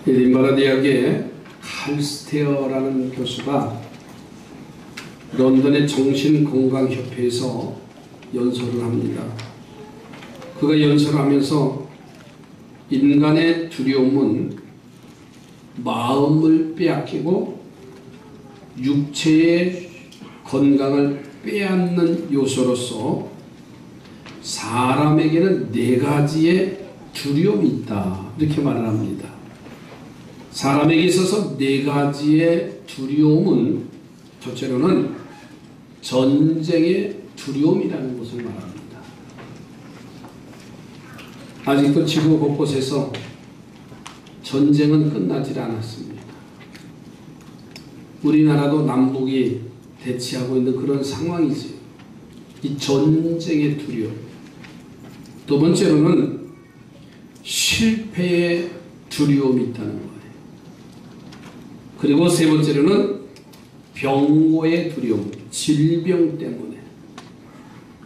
에딘버러 대학의 칼스테어라는 교수가 런던의 정신건강협회에서 연설을 합니다. 그가 연설을 하면서 인간의 두려움은 마음을 빼앗기고 육체의 건강을 빼앗는 요소로서 사람에게는 4가지의 두려움이 있다, 이렇게 말을 합니다. 사람에게 있어서 4가지의 두려움은 첫째로는 전쟁의 두려움이라는 것을 말합니다. 아직도 지구 곳곳에서 전쟁은 끝나지 않았습니다. 우리나라도 남북이 대치하고 있는 그런 상황이지. 이 전쟁의 두려움. 두 번째로는 실패의 두려움이 있다는 거예요. 그리고 세 번째로는 병고의 두려움, 질병 때문에.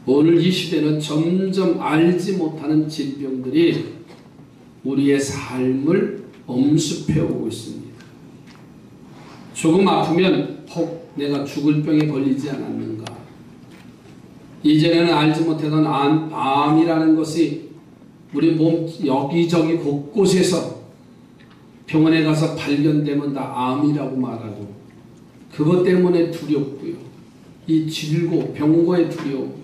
오늘 이 시대는 점점 알지 못하는 질병들이 우리의 삶을 엄습해오고 있습니다. 조금 아프면 혹 내가 죽을 병에 걸리지 않았는가. 이전에는 알지 못하던 암이라는 것이 우리 몸 여기저기 곳곳에서 병원에 가서 발견되면 다 암이라고 말하고, 그것 때문에 두렵고요. 이 질고 병고의 두려움.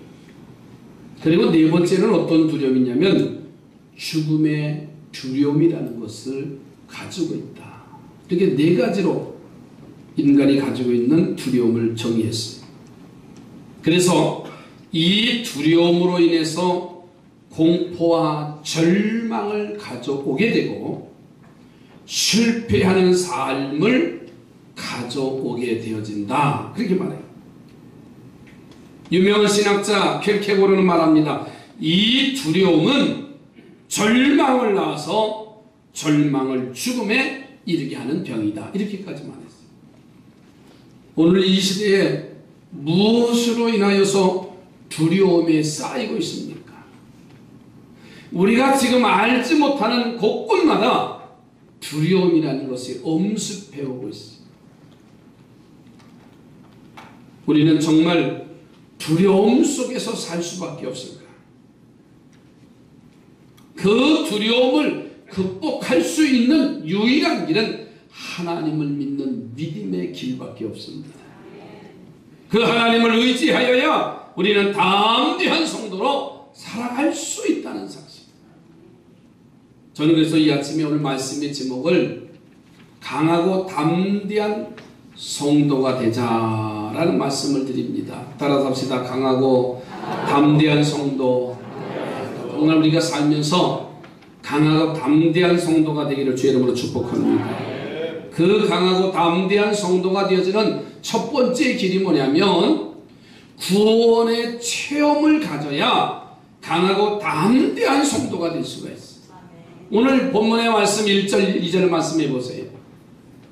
그리고 네 번째는 어떤 두려움이냐면 죽음의 두려움이라는 것을 가지고 있다. 이렇게 4가지로 인간이 가지고 있는 두려움을 정의했어요. 그래서 이 두려움으로 인해서 공포와 절망을 가져오게 되고 실패하는 삶을 가져오게 되어진다, 그렇게 말해요. 유명한 신학자 켈케고르는 말합니다. 이 두려움은 절망을 낳아서 절망을 죽음에 이르게 하는 병이다, 이렇게까지 말했어요. 오늘 이 시대에 무엇으로 인하여서 두려움이 쌓이고 있습니까? 우리가 지금 알지 못하는 곳곳마다 두려움이라는 것이 엄습해오고 있습니다. 우리는 정말 두려움 속에서 살 수밖에 없을까? 그 두려움을 극복할 수 있는 유일한 길은 하나님을 믿는 믿음의 길밖에 없습니다. 그 하나님을 의지하여야 우리는 담대한 성도로 살아갈 수 있다는 사실. 저는 그래서 이 아침에 오늘 말씀의 제목을 강하고 담대한 성도가 되자라는 말씀을 드립니다. 따라서 합시다. 강하고 담대한 성도. 정말 우리가 살면서 강하고 담대한 성도가 되기를 주의 이름으로 축복합니다. 그 강하고 담대한 성도가 되어지는 첫 번째 길이 뭐냐면 구원의 체험을 가져야 강하고 담대한 성도가 될 수가 있어요. 오늘 본문의 말씀 1절 2절 말씀해 보세요.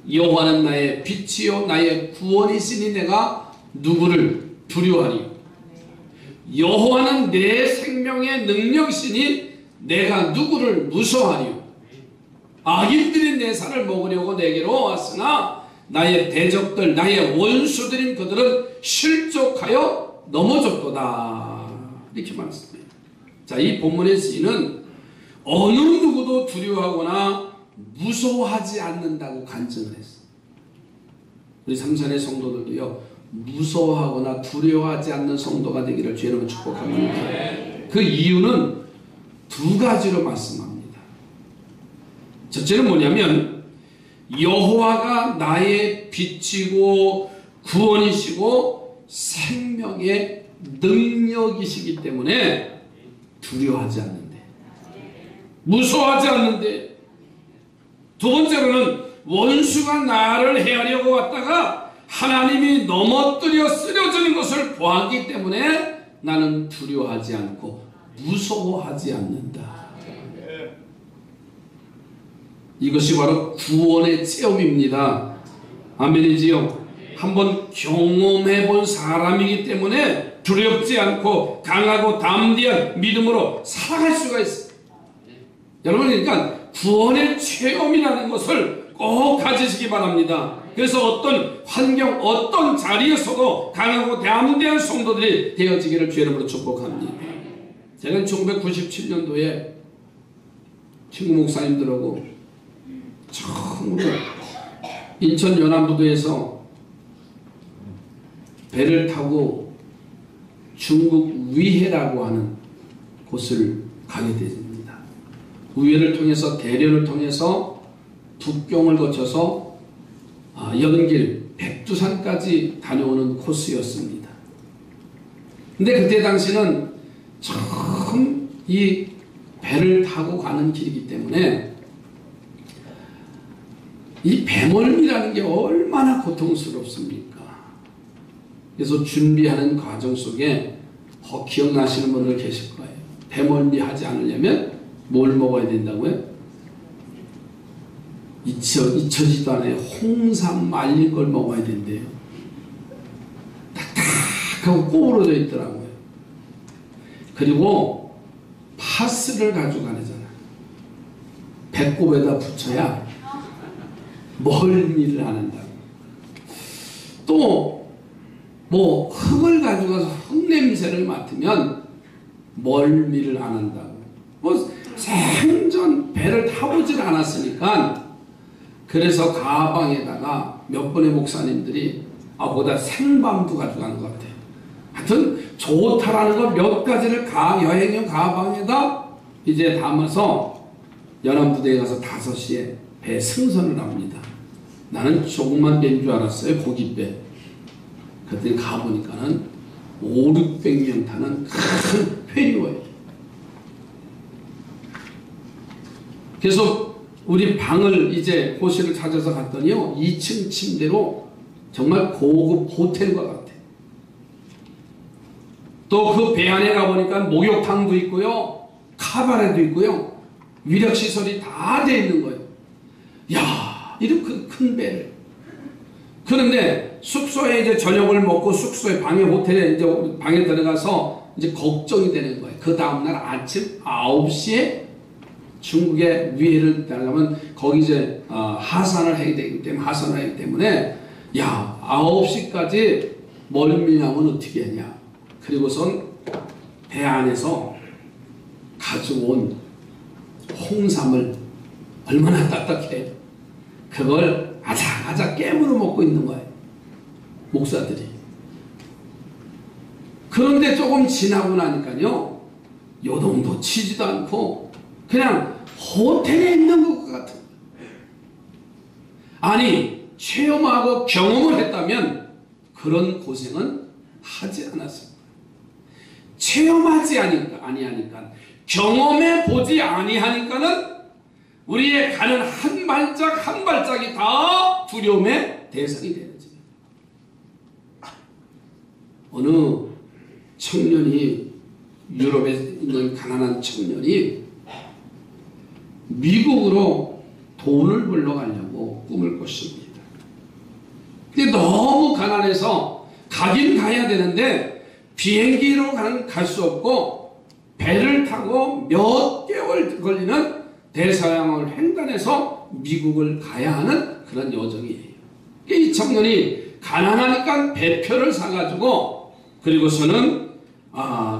여호와는 나의 빛이요 나의 구원이시니 내가 누구를 두려워하리요. 여호와는 내 생명의 능력이시니 내가 누구를 무서워하리요. 악인들이 내 살을 먹으려고 내게로 왔으나 나의 대적들 나의 원수들인 그들은 실족하여 넘어졌도다, 이렇게 말씀해요. 자, 이 본문의 시인은 어느 누구도 두려워하거나 무서워하지 않는다고 간증을 했어요. 우리 삼산의 성도들도요, 무서워하거나 두려워하지 않는 성도가 되기를 주의 이름으로 축복합니다. 그 이유는 2가지로 말씀합니다. 첫째는 뭐냐면 여호와가 나의 빛이고 구원이시고 생명의 능력이시기 때문에 두려워하지 않는데, 무서워하지 않는데. 두 번째로는 원수가 나를 해하려고 왔다가 하나님이 넘어뜨려 쓰러지는 것을 보았기 때문에 나는 두려워하지 않고 무서워하지 않는다. 이것이 바로 구원의 체험입니다. 아멘이지요? 한번 경험해 본 사람이기 때문에 두렵지 않고 강하고 담대한 믿음으로 살아갈 수가 있어요. 여러분, 그러니까 구원의 체험이라는 것을 꼭 가지시기 바랍니다. 그래서 어떤 환경, 어떤 자리에서도 강하고 담대한 성도들이 되어지기를 주의 이름으로 축복합니다. 제가 1997년도에 친구 목사님들하고 처음으로 인천 연안부두에서 배를 타고 중국 위해라고 하는 곳을 가게 됩니다. 위해를 통해서 대련을 통해서 북경을 거쳐서 연길 백두산까지 다녀오는 코스였습니다. 근데 그때 당시는 처음 이 배를 타고 가는 길이기 때문에 이 배멀미라는 게 얼마나 고통스럽습니까? 그래서 준비하는 과정 속에 기억나시는 분들 계실 거예요. 배멀미 하지 않으려면 뭘 먹어야 된다고요? 잊혀지도 않아요. 홍삼 말린 걸 먹어야 된대요. 딱딱하고 꼬부러져 있더라고요. 그리고 파스를 가져가잖아요. 배꼽에다 붙여야 멀미를 안 한다고. 또 뭐 흙을 가져가서 흙 냄새를 맡으면 멀미를 안 한다고. 뭐 생전 배를 타보질 않았으니까 그래서 가방에다가 몇 번의 목사님들이 보다 생밤도 가져가는 것 같아요. 하여튼 좋다라는 거 몇 가지를 여행용 가방에다 이제 담아서 연안부두에 가서 5시에 배 승선을 합니다. 나는 조금만 배인 줄 알았어요. 고깃배. 그때 가보니까는 500~600명 타는 큰 페리워예요. 그래서 우리 방을 이제 호실을 찾아서 갔더니요, 2층 침대로 정말 고급 호텔과 같아요. 또 그 배 안에 가보니까 목욕탕도 있고요, 카바레도 있고요, 위력시설이 다 돼 있는 거예요. 야, 이렇게 큰 배를. 그런데 숙소에 이제 저녁을 먹고 숙소에 방에 호텔에 이제 방에 들어가서 이제 걱정이 되는 거예요. 그 다음날 아침 9시에 중국의 위해를 따라가면 거기 이제 하산을 해야 되기 때문에 야, 9시까지 멀미나면 어떻게 하냐. 그리고선 배 안에서 가져온 홍삼을 얼마나 딱딱해. 그걸 아작아작 깨물어 먹고 있는 거예요. 목사들이. 그런데 조금 지나고 나니까요, 요동도 치지도 않고 그냥 호텔에 있는 것 같은 거예요. 아니, 체험하고 경험을 했다면 그런 고생은 하지 않았습니다. 체험하지 아니하니까, 경험해 보지 아니하니까는 우리의 가는 한 발짝 한 발짝이 다 두려움의 대상이 되는 거죠. 어느 청년이, 유럽에 있는 가난한 청년이 미국으로 돈을 벌러 가려고 꿈을 꿨습니다. 근데 너무 가난해서 가긴 가야 되는데 비행기로 갈 수 없고 배를 타고 몇 개월 걸리는 대서양을 횡단해서 미국을 가야 하는 그런 여정이에요. 이 청년이 가난하니까 배표를 사가지고, 그리고서는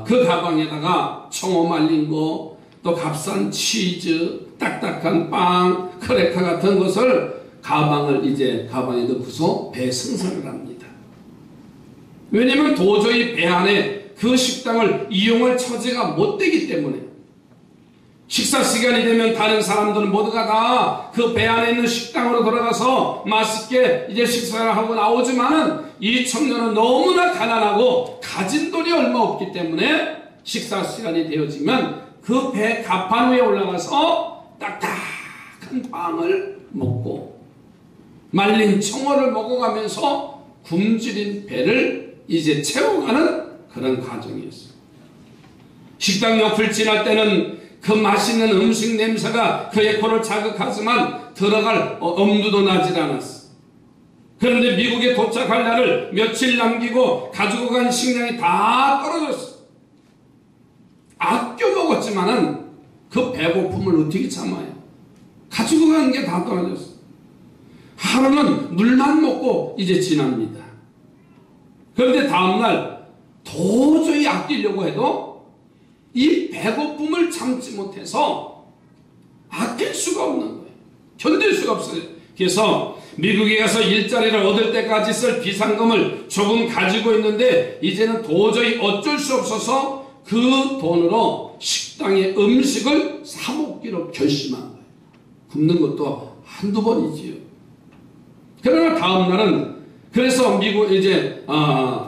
그 가방에다가 청어 말린 거, 또 값싼 치즈, 딱딱한 빵, 크래커 같은 것을 가방에 넣고서 배 승선을 합니다. 왜냐면 도저히 배 안에 그 식당을 이용할 처지가 못 되기 때문에. 식사 시간이 되면 다른 사람들은 모두가 다 그 배 안에 있는 식당으로 돌아가서 맛있게 이제 식사를 하고 나오지만은 이 청년은 너무나 가난하고 가진 돈이 얼마 없기 때문에 식사 시간이 되어지면 그 배 갑판 위에 올라가서 딱딱한 빵을 먹고 말린 청어를 먹어가면서 굶주린 배를 이제 채워가는 그런 과정이었어요. 식당 옆을 지날 때는 그 맛있는 음식 냄새가 그의 코를 자극하지만 들어갈 엄두도 나질 않았어. 그런데 미국에 도착할 날을 며칠 남기고 가지고 간 식량이 다 떨어졌어. 아껴 먹었지만은 그 배고픔을 어떻게 참아요? 가지고 가는 게 다 떨어졌어. 하루는 물만 먹고 이제 지납니다. 그런데 다음날 도저히 아끼려고 해도 이 배고픔을 참지 못해서 아낄 수가 없는 거예요. 견딜 수가 없어요. 그래서 미국에 가서 일자리를 얻을 때까지 쓸 비상금을 조금 가지고 있는데 이제는 도저히 어쩔 수 없어서 그 돈으로 식당에 음식을 사 먹기로 결심한 거예요. 굶는 것도 한두 번이지요. 그러나 다음 날은 그래서 미국 이제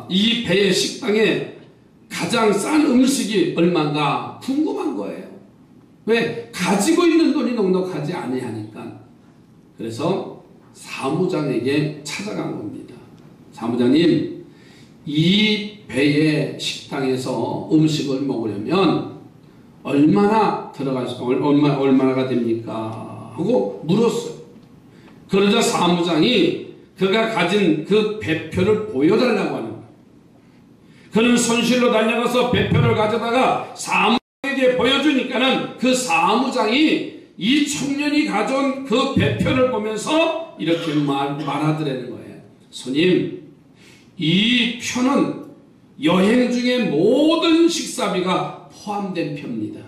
이 배의 식당에 가장 싼 음식이 얼마인가 궁금한 거예요. 왜? 가지고 있는 돈이 넉넉하지 아니하니까. 그래서 사무장에게 찾아간 겁니다. 사무장님, 이 배의 식당에서 음식을 먹으려면 얼마나 얼마가 됩니까? 하고 물었어요. 그러자 사무장이 그가 가진 그 배표를 보여달라고 하는 거예요. 그는 손실로 달려가서 배표를 가져다가 사무장에게 보여주니까는 그 사무장이 이 청년이 가져온 그 배표를 보면서 이렇게 말하더라는 거예요. 손님, 이 표는 여행 중에 모든 식사비가 포함된 표입니다.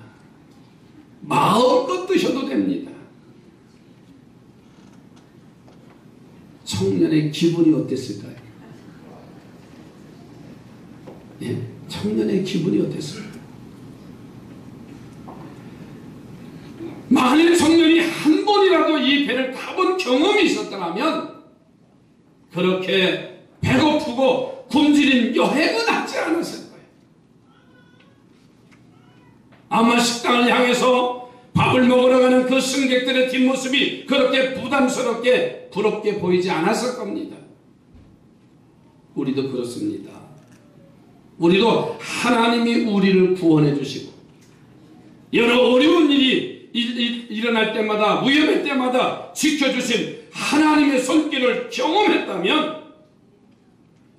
마음껏 드셔도 됩니다. 청년의 기분이 어땠을까요? 예? 청년의 기분이 어땠을까요? 만일 청년이 한 번이라도 이 배를 타본 경험이 있었더라면 그렇게 배고프고 굶주린 여행은 하지 않았을 거예요. 아마 식당을 향해서 밥을 먹으러 가는 그 승객들의 뒷모습이 그렇게 부담스럽게 부럽게 보이지 않았을 겁니다. 우리도 그렇습니다. 우리도 하나님이 우리를 구원해 주시고 여러 어려운 일이 일어날 때마다 위험할 때마다 지켜주신 하나님의 손길을 경험했다면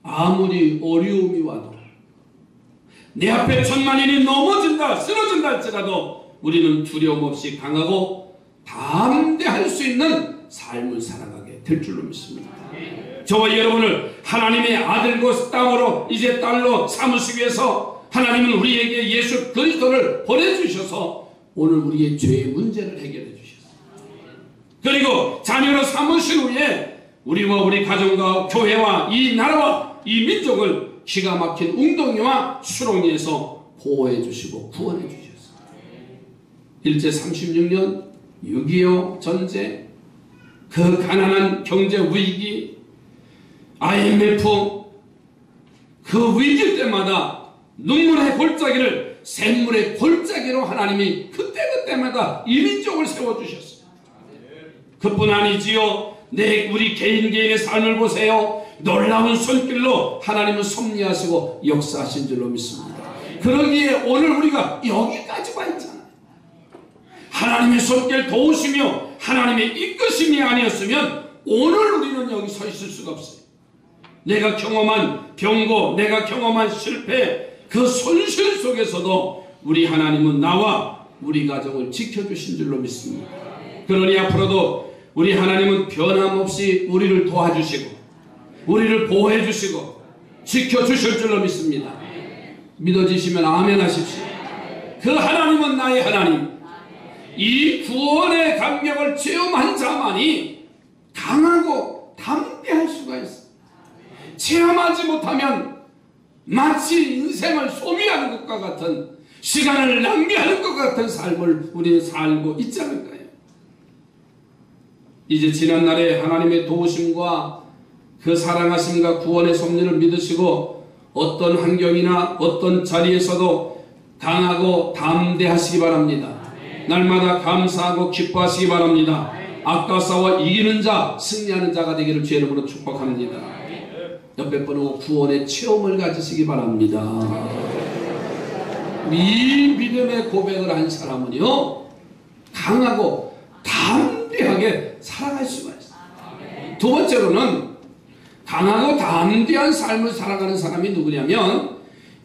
아무리 어려움이 와도 내 앞에 천만인이 넘어진다 쓰러진다 할지라도 우리는 두려움 없이 강하고 담대할 수 있는 삶을 살아가게 될 줄로 믿습니다. 저와 여러분을 하나님의 아들고 땅으로 이제 딸로 삼으시기 위해서 하나님은 우리에게 예수 그리스도를 보내주셔서 오늘 우리의 죄의 문제를 해결해 주셨어요. 그리고 자녀로 삼으신 후에 우리와 우리 가정과 교회와 이 나라와 이 민족을 기가 막힌 웅덩이와 수렁이에서 보호해 주시고 구원해 주셨어요. 일제 36년 6.25 전쟁, 그 가난한 경제 위기, IMF, 그 위기 때마다 눈물의 골짜기를 샘물의 골짜기로 하나님이 그때그때마다 이 민족을 세워주셨어요. 그뿐 아니지요. 우리 개인의 삶을 보세요. 놀라운 손길로 하나님은 섭리하시고 역사하신 줄로 믿습니다. 그러기에 오늘 우리가 여기까지 와 있잖아요. 하나님의 손길 도우시며 하나님의 이끄심이 아니었으면 오늘 우리는 여기 서 있을 수가 없어요. 내가 경험한 병고, 내가 경험한 실패, 그 손실 속에서도 우리 하나님은 나와 우리 가정을 지켜주신 줄로 믿습니다. 그러니 앞으로도 우리 하나님은 변함없이 우리를 도와주시고 우리를 보호해 주시고 지켜주실 줄로 믿습니다. 믿어지시면 아멘 하십시오. 그 하나님은 나의 하나님, 이 구원의 감격을 체험한 자만이 강하고 담대할 수가 있어. 체험하지 못하면 마치 인생을 소비하는 것과 같은, 시간을 낭비하는 것 같은 삶을 우리는 살고 있지 않을까요? 이제 지난날에 하나님의 도우심과 그 사랑하심과 구원의 섭리를 믿으시고 어떤 환경이나 어떤 자리에서도 강하고 담대하시기 바랍니다. 날마다 감사하고 기뻐하시기 바랍니다. 악과 싸워 이기는 자, 승리하는 자가 되기를 주의 이름으로 축복합니다. 옆에 분하고 구원의 체험을 가지시기 바랍니다. 이 믿음의 고백을 한 사람은요, 강하고 담대하게 살아갈 수가 있어요. 두 번째로는 강하고 담대한 삶을 살아가는 사람이 누구냐면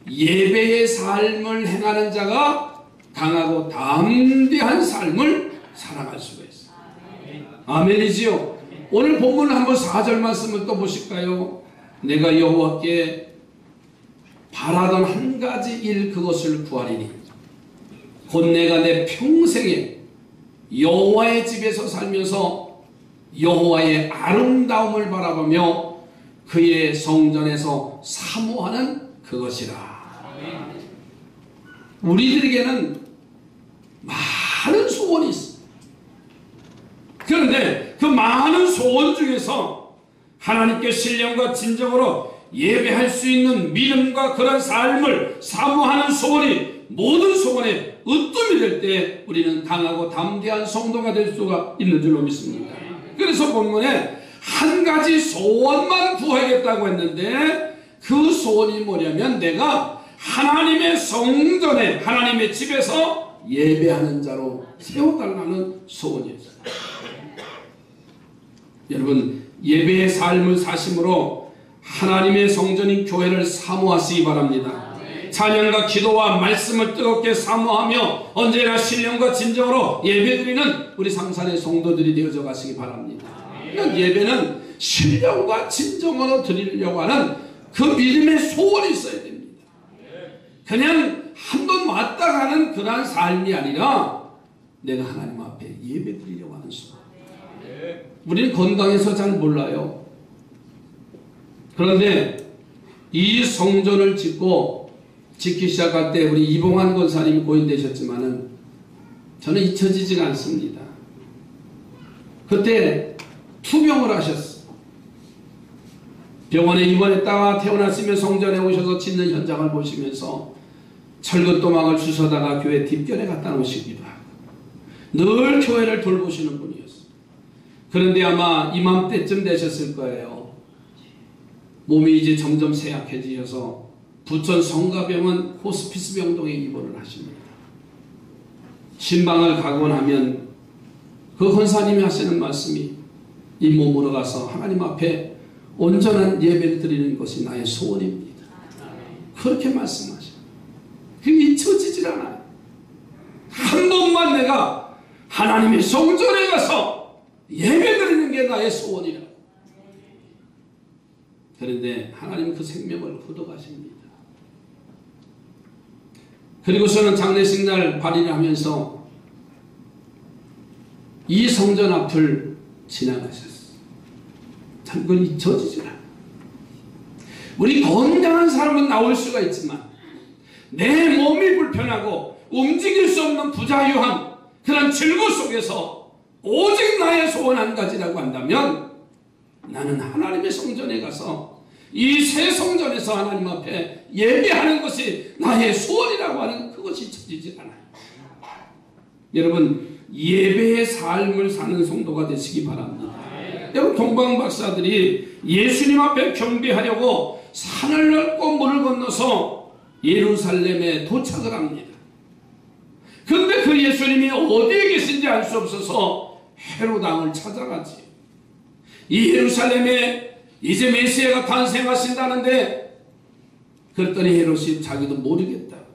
예배의 삶을 행하는 자가 강하고 담대한 삶을 살아갈 수가 있어요. 아멘이지요. 오늘 본문을 한번 4절 말씀을 또 보실까요? 내가 여호와께 바라던 한 가지 일 그것을 구하리니 곧 내가 내 평생에 여호와의 집에서 살면서 여호와의 아름다움을 바라보며 그의 성전에서 사모하는 그것이라. 우리들에게는 많은 소원이 있습니다. 그런데 그 많은 소원 중에서 하나님께 신령과 진정으로 예배할 수 있는 믿음과 그런 삶을 사모하는 소원이 모든 소원에 으뜸이 될 때 우리는 강하고 담대한 성도가 될 수가 있는 줄로 믿습니다. 그래서 본문에 한 가지 소원만 구하겠다고 했는데 그 소원이 뭐냐면 내가 하나님의 성전에 하나님의 집에서 예배하는 자로 세워달라는 소원이었어요. 여러분, 예배의 삶을 사심으로 하나님의 성전인 교회를 사모하시기 바랍니다. 찬양과 기도와 말씀을 뜨겁게 사모하며 언제나 신령과 진정으로 예배드리는 우리 상산의 성도들이 되어져 가시기 바랍니다. 예배는 신령과 진정으로 드리려고 하는 그 믿음의 소원이 있어야 됩니다. 그냥 한번 왔다 가는 그러한 삶이 아니라 내가 하나님 앞에 예배드리려고 하는 소원. 우리는 건강해서 잘 몰라요. 그런데 이 성전을 짓기 시작할 때 우리 이봉환 권사님이 고인되셨지만은 저는 잊혀지지가 않습니다. 그때 투병을 하셨어요. 병원에 입원했다가 태어났으면 성전에 오셔서 짓는 현장을 보시면서 철근도막을 주워다가 교회 뒷견에 갖다 놓으시기도 하고 늘 교회를 돌보시는 분이었어요. 그런데 아마 이맘때쯤 되셨을 거예요. 몸이 이제 점점 쇠약해지셔서 부천 성가병원 호스피스 병동에 입원을 하십니다. 신방을 가고 나면 그 권사님이 하시는 말씀이 이 몸으로 가서 하나님 앞에 온전한 예배를 드리는 것이 나의 소원입니다. 그렇게 말씀하셔요. 그게 잊혀지질 않아요. 한 번만 내가 하나님의 성전에 가서 예배 드리는 게 나의 소원이라. 그런데 하나님 그 생명을 걷어가십니다. 그리고서는 장례식 날 발의를 하면서 이 성전 앞을 지나가셨어요. 참 그건 잊혀지질 않아요. 우리 건강한 사람은 나올 수가 있지만 내 몸이 불편하고 움직일 수 없는 부자유한 그런 질고 속에서 오직 나의 소원 한 가지라고 한다면 나는 하나님의 성전에 가서 이 새 성전에서 하나님 앞에 예배하는 것이 나의 소원이라고 하는 그것이 잊혀지지 않아요. 여러분, 예배의 삶을 사는 성도가 되시기 바랍니다. 여러분, 동방박사들이 예수님 앞에 경배하려고 산을 넘고 물을 건너서 예루살렘에 도착을 합니다. 그런데 그 예수님이 어디에 계신지 알 수 없어서 헤롯 왕을 찾아가지. 이 예루살렘에 이제 메시아가 탄생하신다는데 그랬더니 헤롯이 자기도 모르겠다고.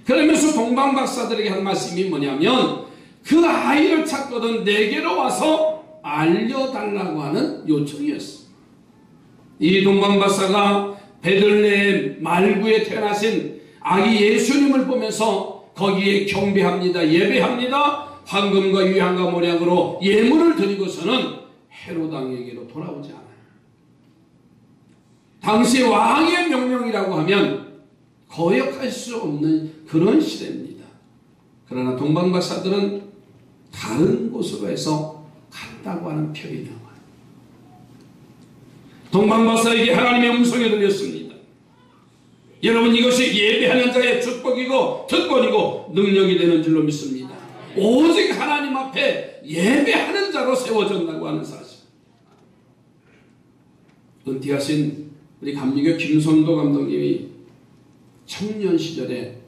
그러면서 동방박사들에게 한 말씀이 뭐냐면 그 아이를 찾거든 내게로 와서 알려달라고 하는 요청이었어요. 이 동방박사가 베들레헴 말구에 태어나신 아기 예수님을 보면서 거기에 경배합니다. 예배합니다. 황금과 유향과 모략으로 예물을 드리고서는 헤롯 왕에게로 돌아오지 않아요. 당시 왕의 명령이라고 하면 거역할 수 없는 그런 시대입니다. 그러나 동방박사들은 다른 곳으로 해서 갔다고 하는 표현이 나와요. 동방박사에게 하나님의 음성이 들렸습니다. 여러분, 이것이 예배하는 자의 축복이고 특권이고 능력이 되는 줄로 믿습니다. 오직 하나님 앞에 예배하는 자로 세워졌다고 하는 사실. 은퇴하신 우리 감리교 김선도 감독님이 청년 시절에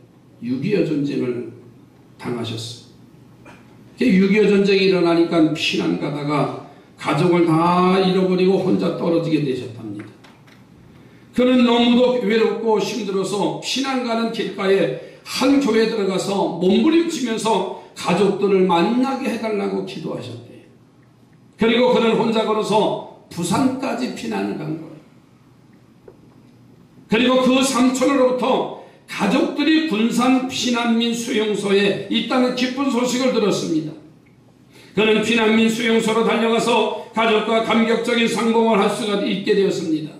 6.25 전쟁을 당하셨어요. 6.25 전쟁이 일어나니까 피난 가다가 가족을 다 잃어버리고 혼자 떨어지게 되셨답니다. 그는 너무도 외롭고 힘들어서 피난 가는 길가에 한 교회에 들어가서 몸부림치면서 가족들을 만나게 해달라고 기도하셨대요. 그리고 그는 혼자 걸어서 부산까지 피난을 간 거예요. 그리고 그 삼촌으로부터 가족들이 군산 피난민 수용소에 있다는 기쁜 소식을 들었습니다. 그는 피난민 수용소로 달려가서 가족과 감격적인 상봉을 할 수가 있게 되었습니다.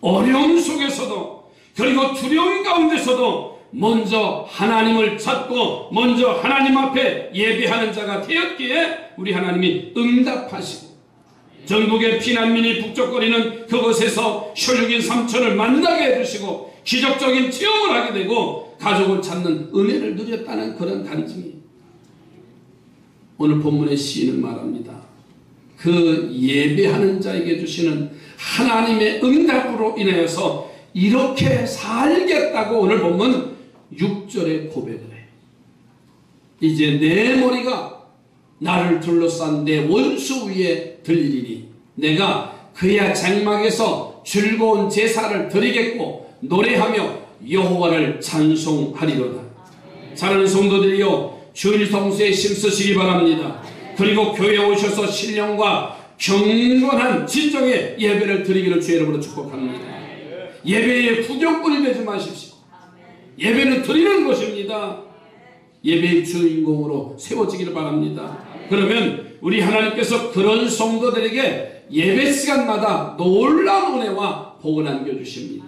어려움 속에서도 그리고 두려움 가운데서도 먼저 하나님을 찾고 먼저 하나님 앞에 예배하는 자가 되었기에 우리 하나님이 응답하시고 전국의 피난민이 북적거리는 그곳에서 혈육인 삼촌을 만나게 해주시고 기적적인 체험을 하게 되고 가족을 찾는 은혜를 누렸다는 그런 간증이 오늘 본문의 시인은 말합니다. 그 예배하는 자에게 주시는 하나님의 응답으로 인하여서 이렇게 살겠다고 오늘 본문 6절에 고백을 해요. 이제 내 머리가 나를 둘러싼 내 원수 위에 들리리니 내가 그의 장막에서 즐거운 제사를 드리겠고 노래하며 여호와를 찬송하리로다. 사랑하는 성도들이여, 주일 성수에 힘쓰시기 바랍니다. 그리고 교회에 오셔서 신령과 경건한 진정의 예배를 드리기를 주의 이름으로 축복합니다. 예배의 구경꾼이 되지 마십시오. 예배는 드리는 것입니다. 예배의 주인공으로 세워지기를 바랍니다. 그러면 우리 하나님께서 그런 성도들에게 예배 시간마다 놀라운 은혜와 복을 안겨주십니다.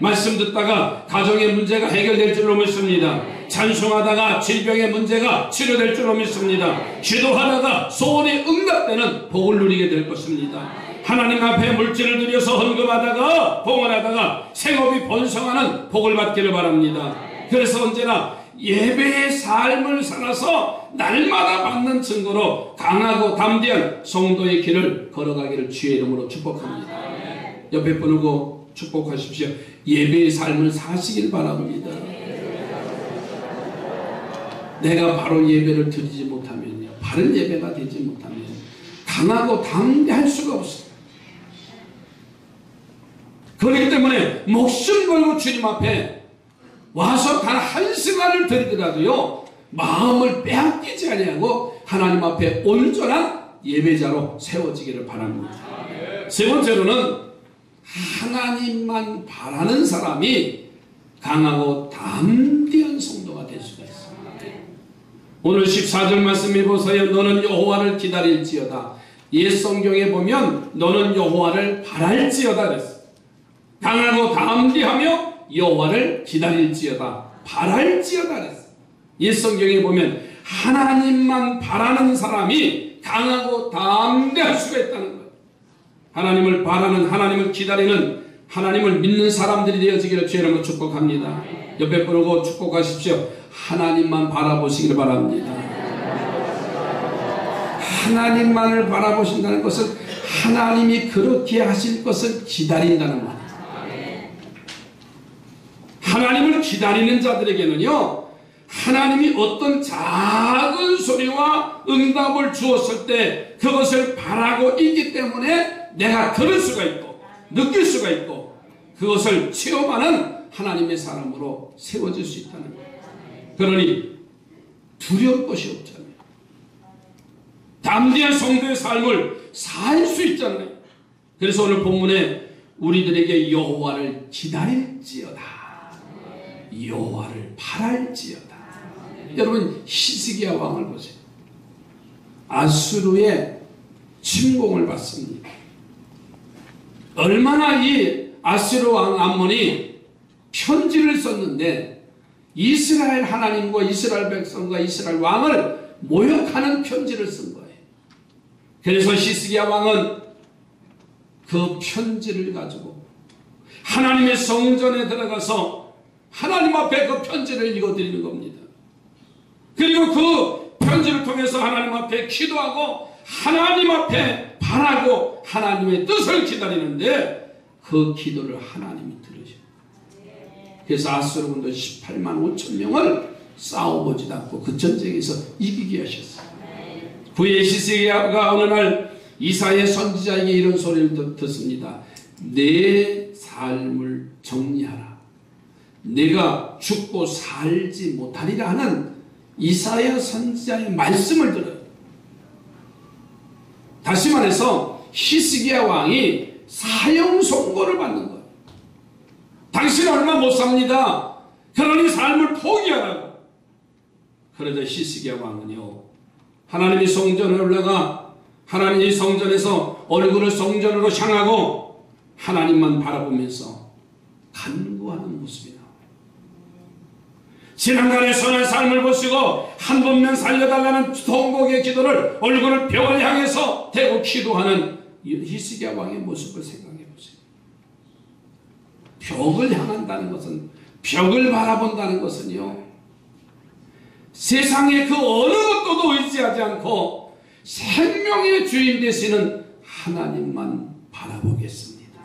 말씀 듣다가 가정의 문제가 해결될 줄로 믿습니다. 찬송하다가 질병의 문제가 치료될 줄로 믿습니다. 기도하다가 소원이 응답되는 복을 누리게 될 것입니다. 하나님 앞에 물질을 들여서 헌금하다가 봉헌하다가 생업이 번성하는 복을 받기를 바랍니다. 그래서 언제나 예배의 삶을 살아서 날마다 받는 증거로 강하고 담대한 성도의 길을 걸어가기를 주의 이름으로 축복합니다. 옆에 분하고 축복하십시오. 예배의 삶을 사시길 바랍니다. 내가 바로 예배를 드리지 못하면요, 바른 예배가 되지 못하면 강하고 담대할 수가 없어요. 그렇기 때문에 목숨 걸고 주님 앞에 와서 단 한 시간을 드리더라도요, 마음을 빼앗기지 아니하고 하나님 앞에 온전한 예배자로 세워지기를 바랍니다. 세 번째로는 하나님만 바라는 사람이 강하고 담대한 성도가 될 수가 있습니다. 오늘 14절 말씀해 보세요. 너는 여호와를 기다릴지어다. 옛 성경에 보면 너는 여호와를 바랄지어다 그랬어요. 강하고 담대하며 여호와를 기다릴지어다, 바랄지어다 그랬어요. 옛 성경에 보면 하나님만 바라는 사람이 강하고 담대할 수가 있다는 거예요. 하나님을 바라는, 하나님을 기다리는, 하나님을 믿는 사람들이 되어지기를 주의 이름으로 축복합니다. 옆에 보고 축복하십시오. 하나님만 바라보시기를 바랍니다. 하나님만을 바라보신다는 것은 하나님이 그렇게 하실 것을 기다린다는 말이에요. 하나님을 기다리는 자들에게는요, 하나님이 어떤 작은 소리와 응답을 주었을 때 그것을 바라고 있기 때문에 내가 들을 수가 있고 느낄 수가 있고 그것을 체험하는 하나님의 사람으로 세워질 수 있다는 거예요. 그러니 두려울 것이 없잖아요. 담대한 성도의 삶을 살 수 있잖아요. 그래서 오늘 본문에 우리들에게 여호와를 기다릴지어다, 여호와를 바랄지어다. 여러분, 히스기야 왕을 보세요. 아수르의 침공을 받습니다. 얼마나 이 아수르 왕 암몬이 편지를 썼는데 이스라엘 하나님과 이스라엘 백성과 이스라엘 왕을 모욕하는 편지를 쓴 거예요. 그래서 히스기야 왕은 그 편지를 가지고 하나님의 성전에 들어가서 하나님 앞에 그 편지를 읽어드리는 겁니다. 그리고 그 편지를 통해서 하나님 앞에 기도하고 하나님 앞에 바라고 하나님의 뜻을 기다리는데 그 기도를 하나님이 들으셔요. 그래서 아수르군도 18만 5천 명을 싸워보지도 않고 그 전쟁에서 이기게 하셨어요. 후에 히스기야가 어느 날 이사야 선지자에게 이런 소리를 듣습니다. 내 삶을 정리하라. 내가 죽고 살지 못하리라 하는 이사야 선지자의 말씀을 들어요. 다시 말해서 히스기야 왕이 사형 선고를 받는 거예요. 당신은 얼마 못 삽니다. 그러니 삶을 포기하라고. 그러자 히스기야 왕은요, 하나님이 성전에 올라가 하나님이 성전에서 얼굴을 성전으로 향하고 하나님만 바라보면서 간구하는 모습이 나와요. 지난날의 선한 삶을 보시고 한 번만 살려달라는 통곡의 기도를 얼굴을 벽을 향해서 대고 기도하는 히스기야 왕의 모습을 생각해 보세요. 벽을 향한다는 것은, 벽을 바라본다는 것은요, 세상의 그 어느 것도 의지하지 않고 생명의 주인 되시는 하나님만 바라보겠습니다.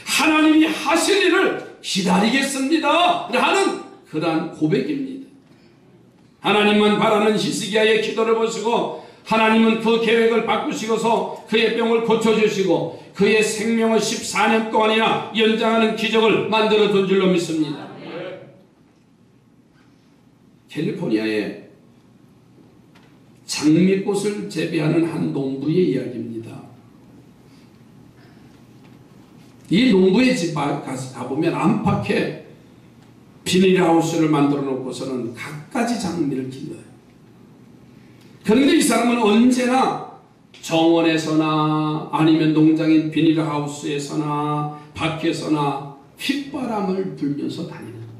하나님이 하실 일을 기다리겠습니다 라는 그러한 고백입니다. 하나님만 바라는 히스기야의 기도를 보시고 하나님은 그 계획을 바꾸시고서 그의 병을 고쳐주시고 그의 생명을 14년 동안이나 연장하는 기적을 만들어 둔 줄로 믿습니다. 캘리포니아의 장미꽃을 재배하는 한 농부의 이야기입니다. 이 농부의 집 가보면 안팎에 비닐하우스를 만들어 놓고서는 갖가지 장미를 길러요. 그런데 이 사람은 언제나 정원에서나 아니면 농장인 비닐하우스에서나 밖에서나 휘바람을 불면서 다니는 거예요.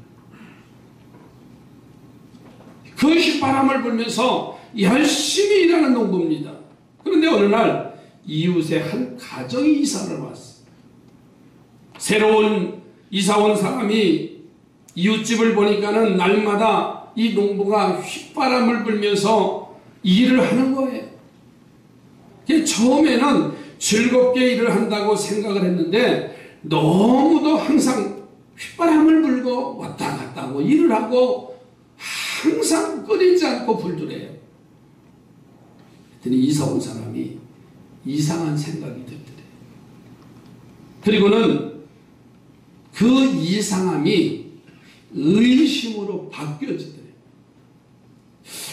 그 휘바람을 불면서 열심히 일하는 농부입니다. 그런데 어느 날 이웃의 한 가정이 이사를 왔어요. 새로운 이사 온 사람이 이웃집을 보니까는 날마다 이 농부가 휘바람을 불면서 일을 하는 거예요. 처음에는 즐겁게 일을 한다고 생각을 했는데 너무도 항상 휘바람을 불고 왔다 갔다 하고 일을 하고 항상 끊이지 않고 불들해요. 그랬더니 이사 온 사람이 이상한 생각이 들더래요. 그리고는 그 이상함이 의심으로 바뀌어지더래요.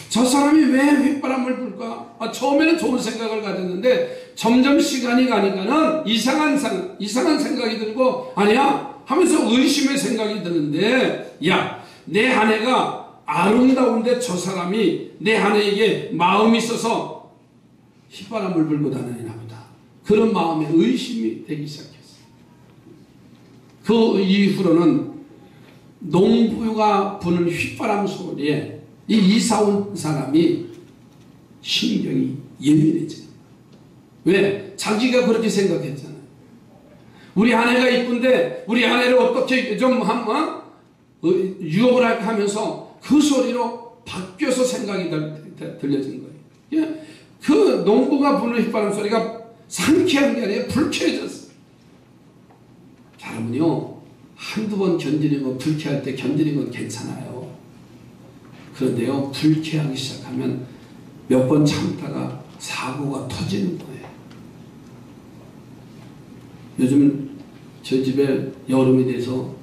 저 사람이 왜 휘바람을 불까? 처음에는 좋은 생각을 가졌는데 점점 시간이 가니까는 이상한 생각이 들고 아니야 하면서 의심의 생각이 드는데, 야, 내 아내가 아름다운데 저 사람이 내 아내에게 마음이 있어서 휘바람을 불고 다니나 보다. 그런 마음에 의심이 되기 시작했어요. 그 이후로는 농부가 부는 휘바람 소리에 이 이사 온 사람이 신경이 예민해져요. 왜? 자기가 그렇게 생각했잖아요. 우리 아내가 이쁜데 우리 아내를 어떻게 좀 한번 유혹을 할까 하면서 그 소리로 바뀌어서 생각이 들려진 거예요. 그 농부가 부는 휘바람 소리가 상쾌한 게 아니라 불쾌해졌어요. 여러분요, 한두 번 견디는 거, 불쾌할 때 견디는 건 괜찮아요. 그런데요, 불쾌하기 시작하면 몇 번 참다가 사고가 터지는 거예요. 요즘 저희 집에 여름이 돼서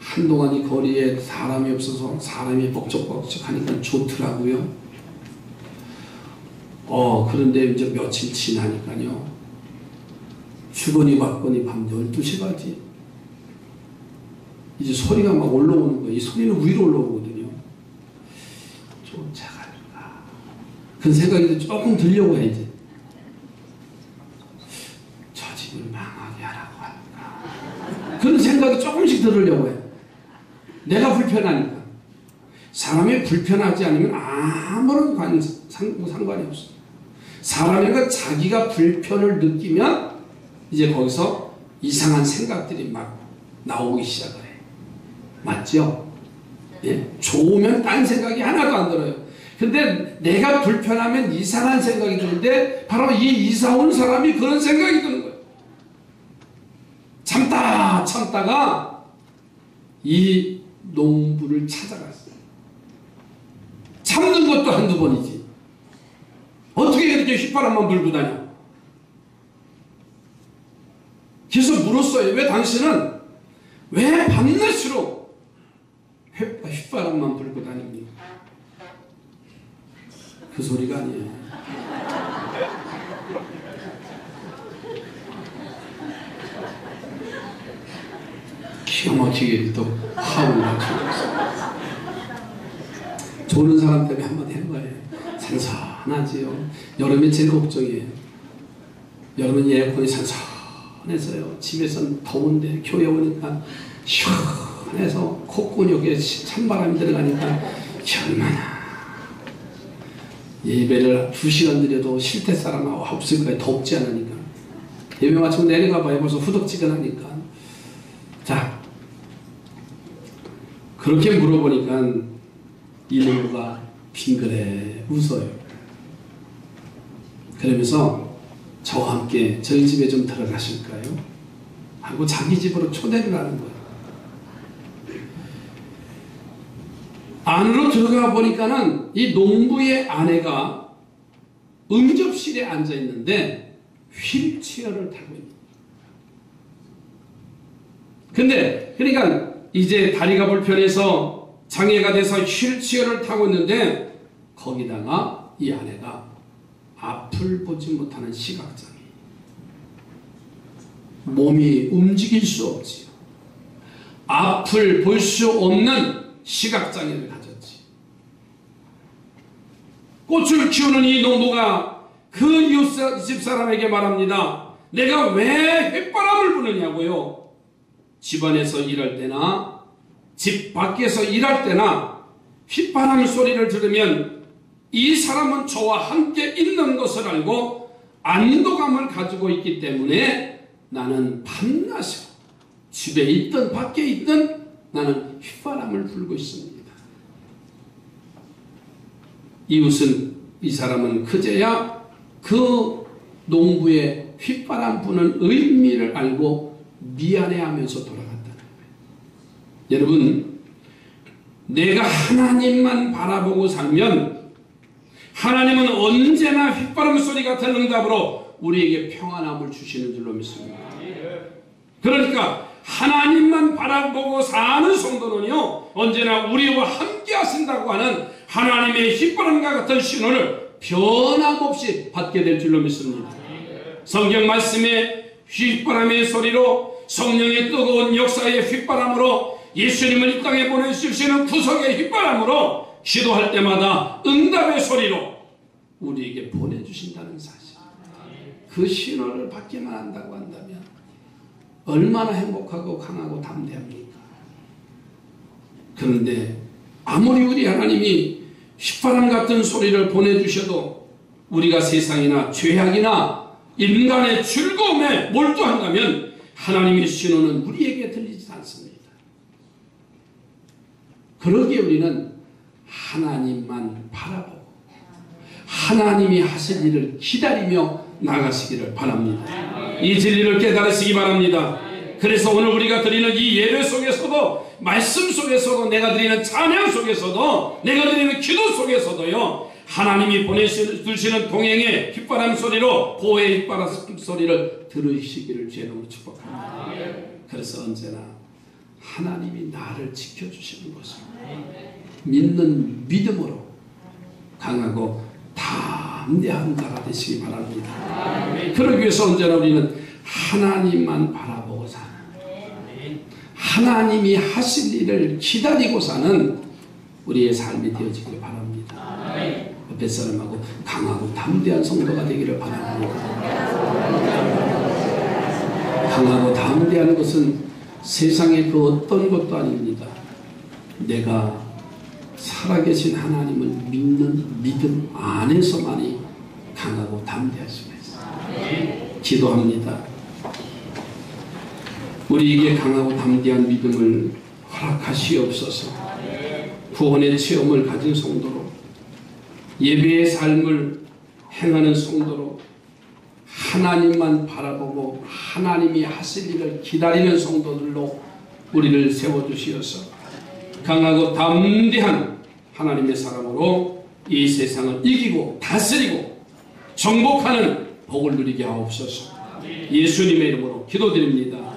한동안 이 거리에 사람이 없어서 사람이 벅적벅적 하니까 좋더라고요. 그런데 이제 며칠 지나니까요, 주거니 받거니 밤 12시까지 이제 소리가 막 올라오는 거예요. 이 소리는 위로 올라오거든요. 쫓아갈까? 그런 생각이 조금 들려고 해, 이제. 저 집을 망하게 하라고 할까? 그런 생각이 조금씩 들으려고 해. 내가 불편하니까. 사람이 불편하지 않으면 아무런 상관이 없어. 사람이 자기가 불편을 느끼면 이제 거기서 이상한 생각들이 막 나오기 시작을 해. 맞죠? 예? 좋으면 딴 생각이 하나도 안 들어요. 근데 내가 불편하면 이상한 생각이 드는데 바로 이 이사 온 사람이 그런 생각이 드는 거예요. 참다가 이 농부를 찾아갔어요. 참는 것도 한두 번이지. 어떻게 이렇게 휘바람만 불고 다녀? 그래서 물었어요. 왜 당신은 왜 밤낮으로 휘바람만 불고 다닙니까? 그 소리가 아니에요. 기가 막히게 또 화음을 맞추고 있어요. 조는 사람 때문에 한마디 한 거예요. 산산하지요. 여름에 제일 걱정이에요. 여름엔 에어컨이 산산해서요. 집에서는 더운데 교회 오니까 시원해서 콧구녕에 찬바람이 들어가니까 얼마나 예배를 2시간 드려도 실태 사람 없을 거예요. 덥지 않으니까. 예배 마치고 내려가 봐요. 벌써 후덕지근하니까. 자, 그렇게 물어보니까 이 농부가 빙그레 웃어요. 그러면서 저와 함께 저희 집에 좀 들어가실까요? 하고 자기 집으로 초대를 하는 거예요. 안으로 들어가 보니까는 이 농부의 아내가 응접실에 앉아 있는데 휠체어를 타고 있는. 근데 그러니까 이제 다리가 불편해서 장애가 돼서 휠체어를 타고 있는데 거기다가 이 아내가 앞을 보지 못하는 시각장애. 몸이 움직일 수 없지요. 앞을 볼 수 없는 시각장애를 가졌지. 꽃을 키우는 이 농부가 그 이웃집 사람에게 말합니다. 내가 왜 휘바람을 부느냐고요. 집안에서 일할 때나 집 밖에서 일할 때나 휘바람 소리를 들으면 이 사람은 저와 함께 있는 것을 알고 안도감을 가지고 있기 때문에 나는 밤낮에 집에 있든 밖에 있든 나는 휘바람을 불고 있습니다. 이웃은 이 사람은 그제야 그 농부의 휘바람 부는 의미를 알고 미안해하면서 돌아갔다는 거예요. 여러분, 내가 하나님만 바라보고 살면 하나님은 언제나 휘바람 소리 같은 응답으로 우리에게 평안함을 주시는 줄로 믿습니다. 그러니까 하나님만 바라보고 사는 성도는요, 언제나 우리와 함께 하신다고 하는 하나님의 휘바람과 같은 신호를 변함없이 받게 될 줄로 믿습니다. 성경 말씀에 휘바람의 소리로, 성령의 뜨거운 역사의 휘바람으로, 예수님을 이 땅에 보내주시는 구속의 휘바람으로 기도할 때마다 응답의 소리로 우리에게 보내주신다는 사실. 그 신호를 받기만 한다고 한다면 얼마나 행복하고 강하고 담대합니까? 그런데 아무리 우리 하나님이 휘바람 같은 소리를 보내주셔도 우리가 세상이나 죄악이나 인간의 즐거움에 몰두한다면 하나님의 신호는 우리에게 들리지 않습니다. 그러기에 우리는 하나님만 바라보고 하나님이 하실 일을 기다리며 나가시기를 바랍니다. 이 진리를 깨달으시기 바랍니다. 그래서 오늘 우리가 드리는 이 예배 속에서도, 말씀 속에서도, 내가 드리는 찬양 속에서도, 내가 드리는 기도 속에서도요, 하나님이 보내주시는 동행의 휘바람 소리로, 보호의 휘바람 소리를 들으시기를 주의 이름으로 축복합니다. 그래서 언제나 하나님이 나를 지켜주시는 것을 믿는 믿음으로 강하고 담대한 자가 되시기 바랍니다. 그러기 위해서 언제나 우리는 하나님만 바라보고 사는, 하나님이 하실 일을 기다리고 사는 우리의 삶이 되어지길 바랍니다. 옆에 사람하고 강하고 담대한 성도가 되기를 바랍니다. 강하고 담대한 것은 세상의 그 어떤 것도 아닙니다. 내가 살아계신 하나님을 믿는 믿음 안에서만이 강하고 담대할 수가 있습니다. 기도합니다. 우리에게 강하고 담대한 믿음을 허락하시옵소서. 구원의 체험을 가진 성도로, 예배의 삶을 행하는 성도로, 하나님만 바라보고 하나님이 하실 일을 기다리는 성도들로 우리를 세워주시어서 강하고 담대한 하나님의 사람으로 이 세상을 이기고 다스리고 정복하는 복을 누리게 하옵소서. 예수님의 이름으로 기도드립니다.